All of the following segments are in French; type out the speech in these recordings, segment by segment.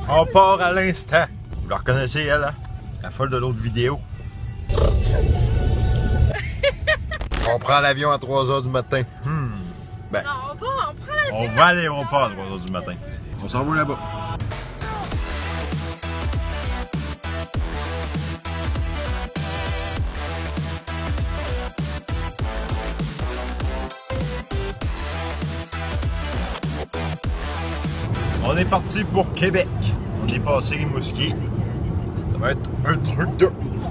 On part à l'instant. Vous la reconnaissez, elle, hein? La folle de l'autre vidéo. On prend l'avion à 3 h du matin. Ben, Non, on prend l'avion. on va à l'aéroport à 3 h du matin. On s'en va là-bas. On est parti pour Québec. On est passé Rimouski. Ça va être un truc de ouf.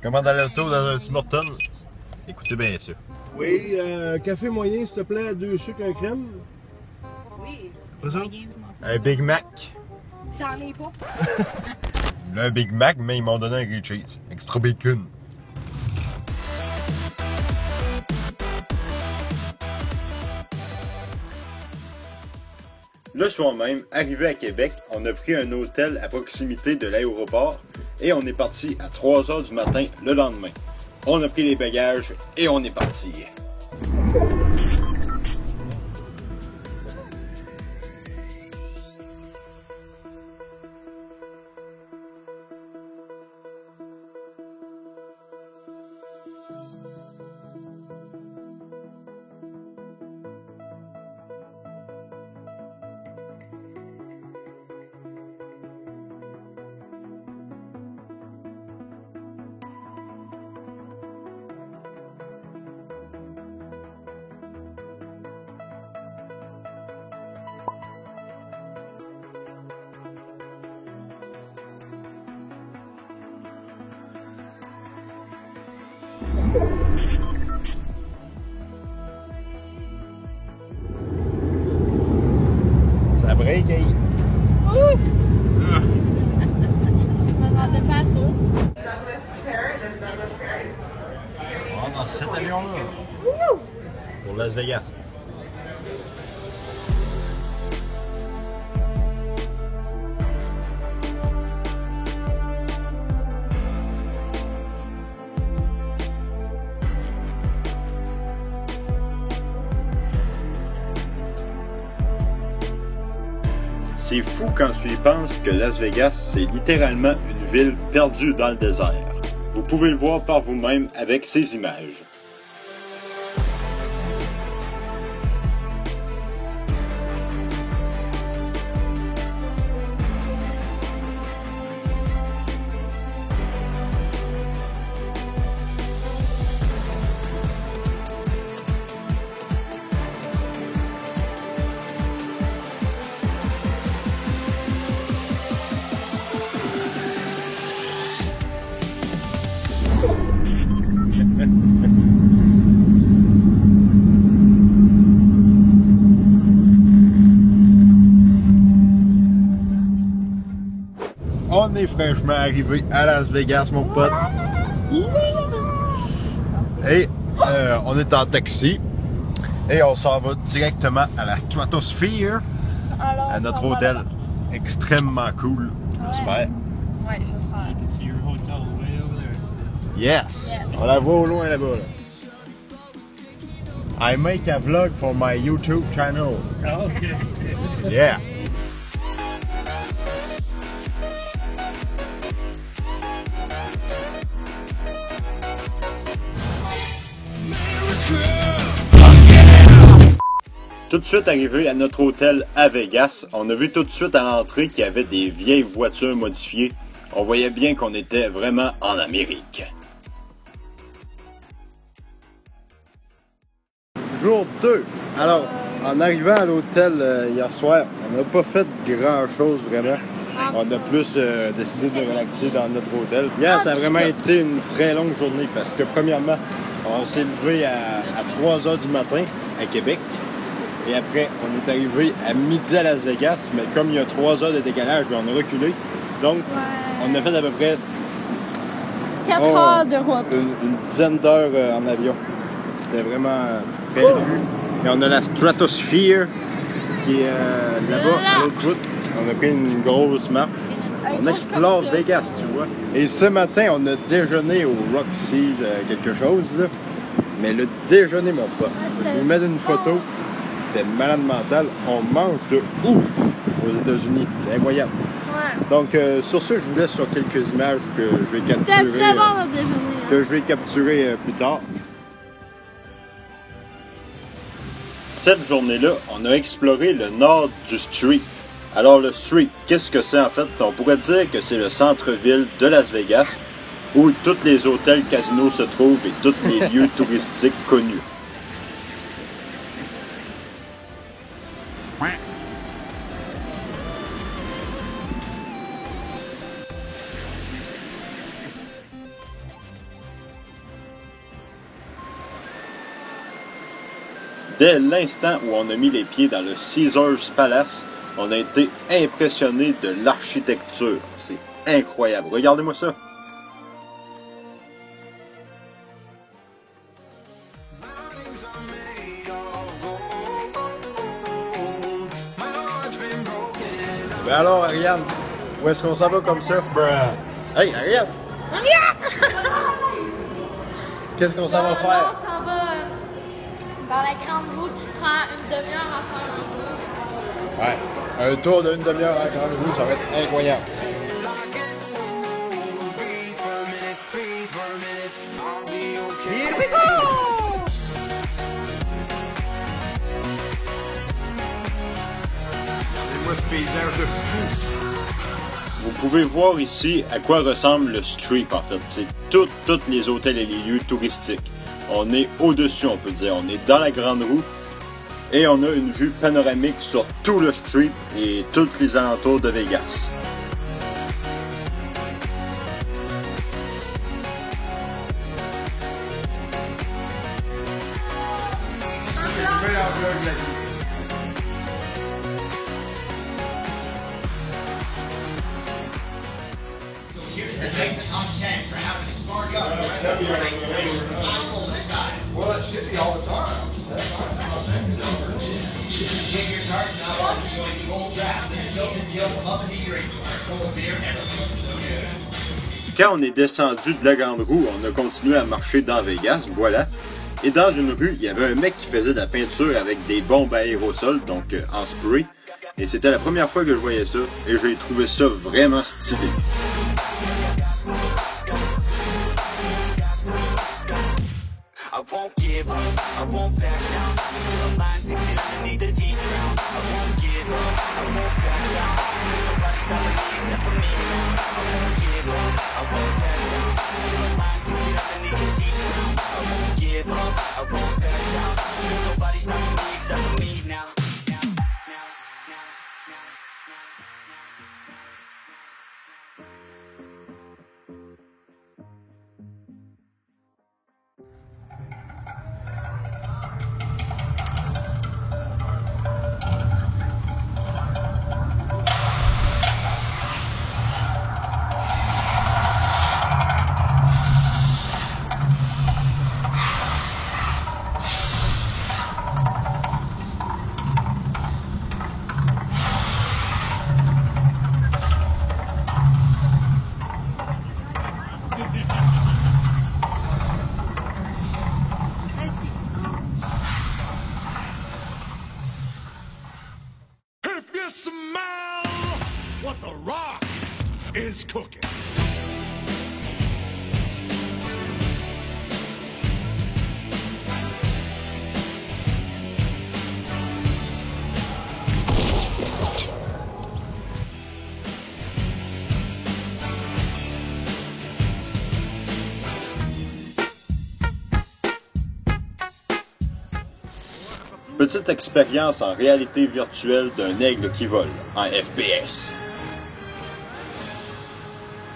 Comment dans l'auto dans un Tim Hortons? Écoutez bien ça. Oui, café moyen, s'il te plaît, 2 sucres, un crème. Oui. Pas ça? Un Big Mac. J'en ai pas. Un Big Mac, mais ils m'ont donné un grilled cheese. Extra bacon. Le soir même, arrivé à Québec, on a pris un hôtel à proximité de l'aéroport et on est parti à 3 h du matin le lendemain. On a pris les bagages et on est parti. Ça break, hey! Ouh! Je m'attendais pas à ça. On va dans cet avion-là. Pour Las Vegas. C'est fou quand tu y penses que Las Vegas, c'est littéralement une ville perdue dans le désert. Vous pouvez le voir par vous-même avec ces images. On est fraîchement arrivé à Las Vegas, mon pote. Et on est en taxi. Et on s'en va directement à la Stratosphere, Alors, à notre on va hôtel. là-bas. Extrêmement cool, j'espère. Ouais, j'espère. See your hotel way over there. Yes! Yes. On la voit au loin là-bas. Là. I make a vlog for my YouTube channel. Oh, okay. Yeah! Tout de suite arrivé à notre hôtel à Vegas, on a vu tout de suite à l'entrée qu'il y avait des vieilles voitures modifiées. On voyait bien qu'on était vraiment en Amérique. Jour 2. Alors, en arrivant à l'hôtel hier soir, on n'a pas fait grand-chose vraiment. On a plus décidé de relaxer dans notre hôtel. Hier, ça a vraiment été une très longue journée parce que premièrement, on s'est levé à 3 h du matin à Québec. Et après, on est arrivé à midi à Las Vegas, mais comme il y a 3 heures de décalage, on a reculé. Donc, on a fait à peu près 4 heures de route. une dizaine d'heures en avion. C'était vraiment très vu. Et on a la Stratosphere qui est là-bas, à l'autre bout. On a pris une grosse marche. On explore Vegas, tu vois. Et ce matin, on a déjeuné au Roxy quelque chose, là. Mais le déjeuner, mon pote, je vais vous mettre une photo. C'était malade mental. On mange de ouf aux États-Unis. C'est incroyable. Ouais. Donc, sur ce, je vous laisse sur quelques images que je vais C'était capturer, très bon notre déjeuner. Hein. que je vais capturer plus tard. Cette journée-là, on a exploré le nord du Strip. Alors le Strip, qu'est-ce que c'est en fait? On pourrait dire que c'est le centre-ville de Las Vegas où tous les hôtels casinos se trouvent et tous les lieux touristiques connus. Dès l'instant où on a mis les pieds dans le Caesars Palace, on a été impressionné de l'architecture. C'est incroyable. Regardez-moi ça. Ben alors, Ariane, où est-ce qu'on s'en va comme ça? Hey, Ariane! Qu'est-ce qu'on s'en va faire? On s'en va dans la grande roue qui prend une demi-heure à faire un tour. Ouais, un tour d'une demi-heure à la grande roue, ça va être incroyable. Here we go! Regardez-moi ce paysage de fou! Vous pouvez voir ici à quoi ressemble le Strip en fait. C'est tous les hôtels et les lieux touristiques. On est au-dessus, on peut dire. On est dans la grande roue et on a une vue panoramique sur tout le Strip et tous les alentours de Vegas. C'est le meilleur vlog de la vie. Well, it should be all the time. Kick your heart now, enjoy the old drafts and tilt and tilt up into your cold beer never looks so good. Quand on est descendu de la grande roue, on a continué à marcher dans Vegas, voilà. Et dans une rue, il y avait un mec qui faisait de la peinture avec des bombes à aérosol, donc en spray. Et c'était la première fois que je voyais ça, et j'ai trouvé ça vraiment stylé. I won't give up, I won't back down till the line 6 feet underneath the deep ground. I won't give up, I won't back down. Nobody's stopping me except for me now. I won't give up, I won't back down till the line 6 feet underneath the deep ground. I won't give up, I won't back down. Nobody's stopping me except for me now. What the Rock is cooking. Petite expérience en réalité virtuelle d'un aigle qui vole, en FPS.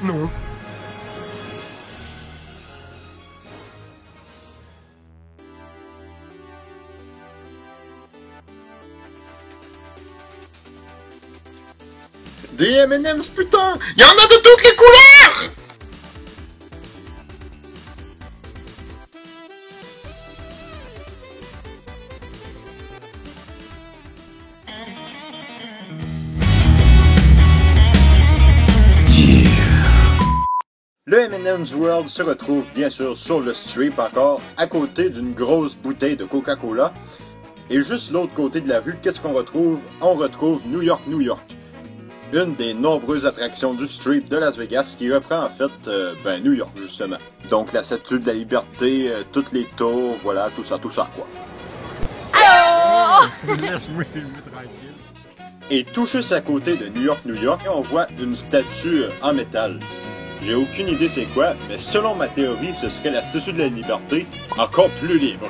Non. Des M&M's, putain! Il y en a de toutes les couleurs! Le M&M's World se retrouve bien sûr sur le Strip encore, à côté d'une grosse bouteille de Coca-Cola. Et juste l'autre côté de la rue, qu'est-ce qu'on retrouve? On retrouve New York, New York. une des nombreuses attractions du Strip de Las Vegas qui reprend en fait New York justement. Donc la Statue de la Liberté, toutes les tours, voilà, tout ça quoi. Laisse-moi tranquille. Et tout juste à côté de New York, on voit une statue en métal. J'ai aucune idée c'est quoi, mais selon ma théorie, ce serait la Statue de la Liberté encore plus libre.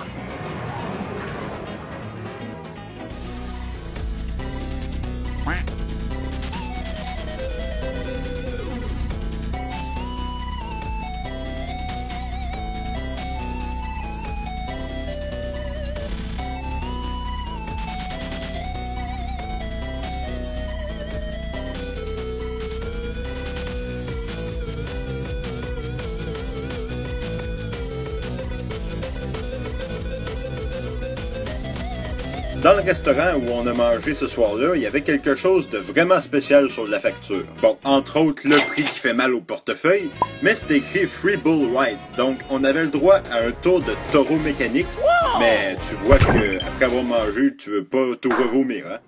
Dans le restaurant où on a mangé ce soir-là, il y avait quelque chose de vraiment spécial sur la facture. Bon, entre autres, le prix qui fait mal au portefeuille, mais c'était écrit Free Bull Ride. Donc, on avait le droit à un tour de taureau mécanique, mais tu vois que après avoir mangé, tu veux pas tout revomir, hein?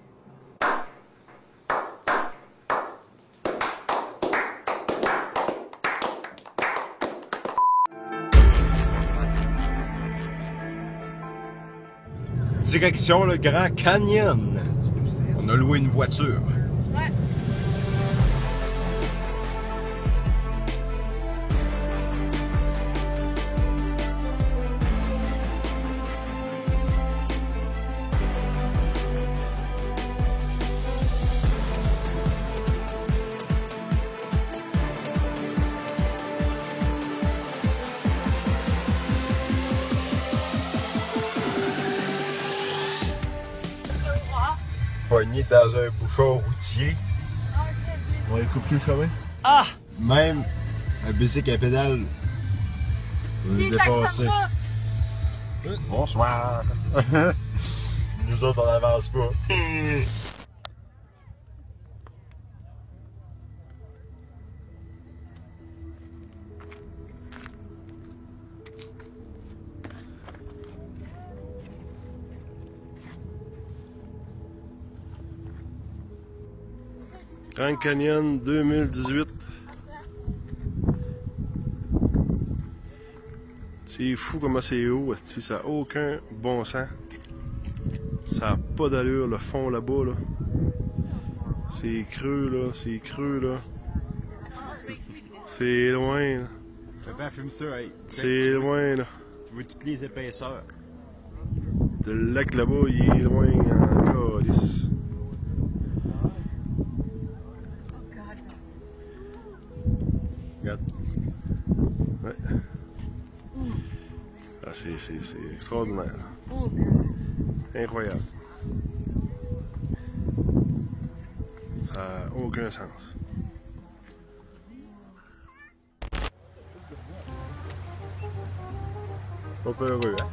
Direction le Grand Canyon. On a loué une voiture. Ouais. Pogné dans un bouchon routier. Ouais, coupe-tu le chemin? Ah! Même un bicycle à pédale. Si, klaxonne pas! Bonsoir. Nous autres, on n'avance pas. Grand Canyon 2018. C'est fou comment c'est haut, ça n'a aucun bon sens. Ça n'a pas d'allure, le fond là-bas. Là. C'est creux là, c'est creux là. C'est loin là. Ça fait un film ça, hey. C'est loin là. Tu vois toutes les épaisseurs. Le lac là-bas, il est loin encore. Regarde. Ouais. Ah, c'est extraordinaire. Incroyable. Ça n'a aucun sens. Pas peureux, hein?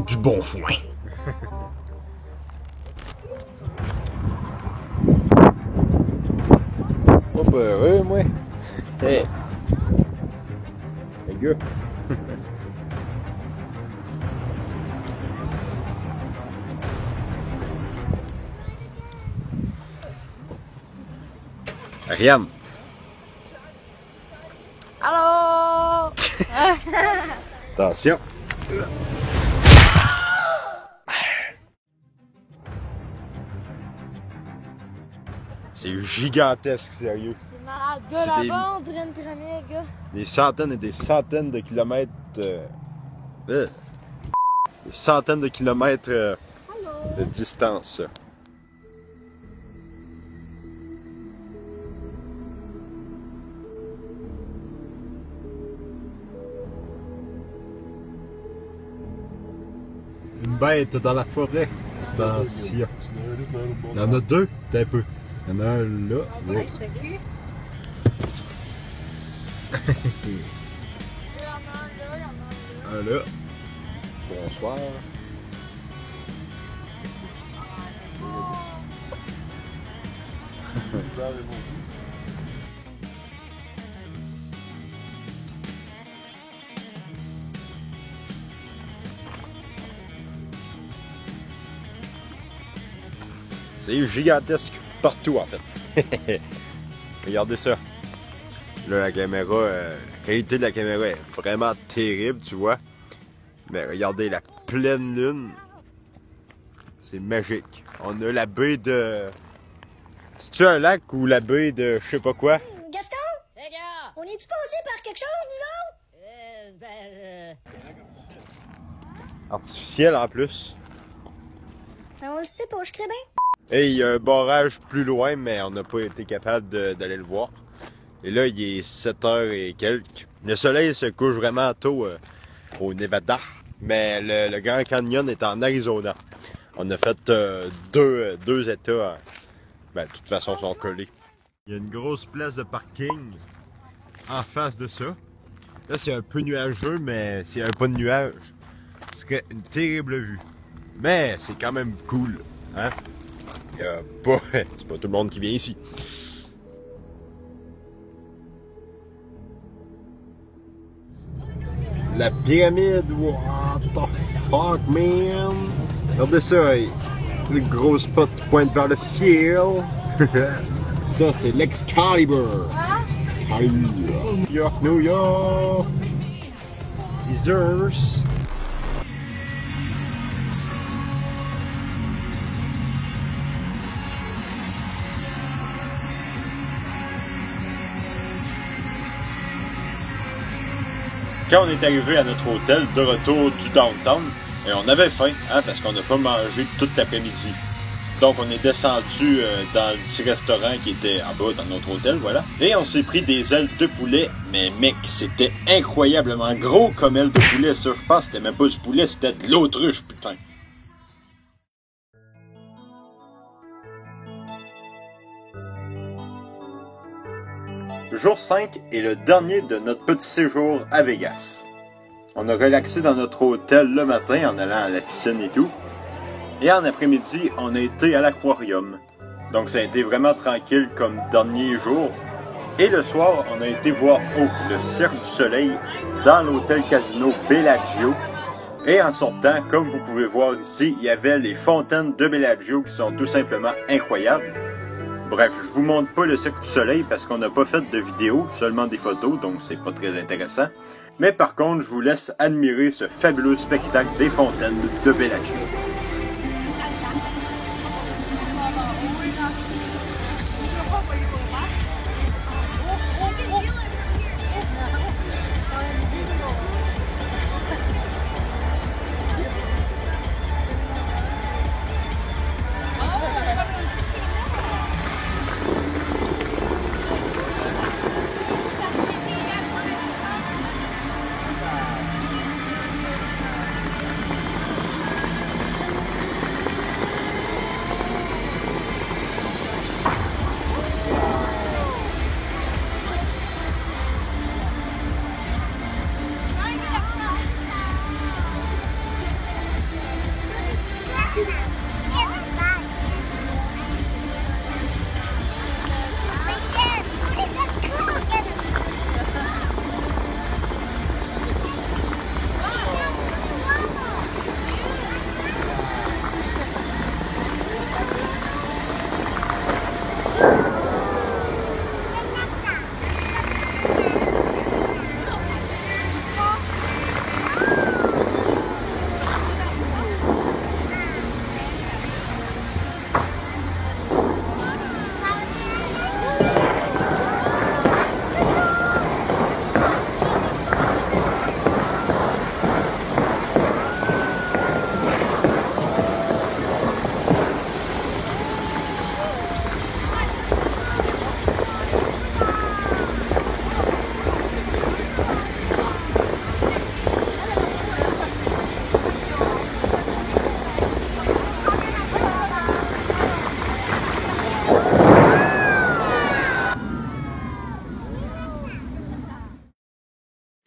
Du bon foin. Pas peureux, moi. Hey! Les gars! Ariane! Allô? Attention! C'est gigantesque, sérieux. C'est malade, gars, C'est là-bas, on dirait une pyramide, gars. Des centaines et des centaines de kilomètres. Des centaines de kilomètres de distance. Une bête dans la forêt. Dans Sia. Il y en a deux, t'as un peu. Il y en a un là. Wow. Un là. Bonsoir. C'est gigantesque partout en fait. Regardez ça. Là, la caméra, la qualité de la caméra est vraiment terrible, tu vois. Mais regardez la pleine lune. C'est magique. On a la baie de... C'est-tu un lac ou la baie de je sais pas quoi? Gaston? C'est gars! On est-tu passé par quelque chose, nous autres? Artificiel en plus. On le sait pas, je crée bien. Et il y a un barrage plus loin, mais on n'a pas été capable d'aller le voir. Et là, il est 7h et quelques. Le soleil se couche vraiment tôt au Nevada. Mais le Grand Canyon est en Arizona. On a fait deux états. Ben, de toute façon, sont collés. Il y a une grosse place de parking en face de ça. Là, c'est un peu nuageux, mais s'il n'y avait pas de nuages, ce serait une terrible vue. Mais c'est quand même cool, hein? C'est pas tout le monde qui vient ici. La pyramide, what the fuck, man? Regardez ça, le gros spot qui pointe vers le ciel. Ça, c'est l'Excalibur. Excalibur. New York, New York. Scissors. Quand on est arrivé à notre hôtel de retour du downtown, et on avait faim, hein, parce qu'on n'a pas mangé toute l'après-midi. Donc on est descendu dans le petit restaurant qui était en bas dans notre hôtel, voilà. Et on s'est pris des ailes de poulet, mais mec, c'était incroyablement gros comme ailes de poulet, ça. Je pense que c'était même pas du poulet, c'était de l'autruche, putain. Jour 5 est le dernier de notre petit séjour à Vegas. On a relaxé dans notre hôtel le matin en allant à la piscine et tout. Et en après-midi, on a été à l'aquarium. Donc ça a été vraiment tranquille comme dernier jour. Et le soir, on a été voir le Cirque du Soleil dans l'hôtel casino Bellagio. Et en sortant, comme vous pouvez voir ici, il y avait les fontaines de Bellagio qui sont tout simplement incroyables. Bref, je vous montre pas le Cirque du Soleil parce qu'on n'a pas fait de vidéo, seulement des photos, donc c'est pas très intéressant. Mais par contre, je vous laisse admirer ce fabuleux spectacle des fontaines de Bellagio.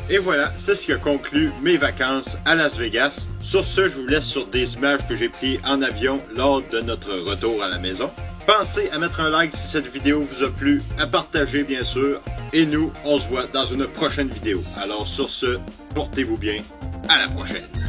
Et voilà, c'est ce qui a conclu mes vacances à Las Vegas. Sur ce, je vous laisse sur des images que j'ai prises en avion lors de notre retour à la maison. Pensez à mettre un like si cette vidéo vous a plu, à partager bien sûr. Et nous, on se voit dans une prochaine vidéo. Alors sur ce, portez-vous bien, à la prochaine.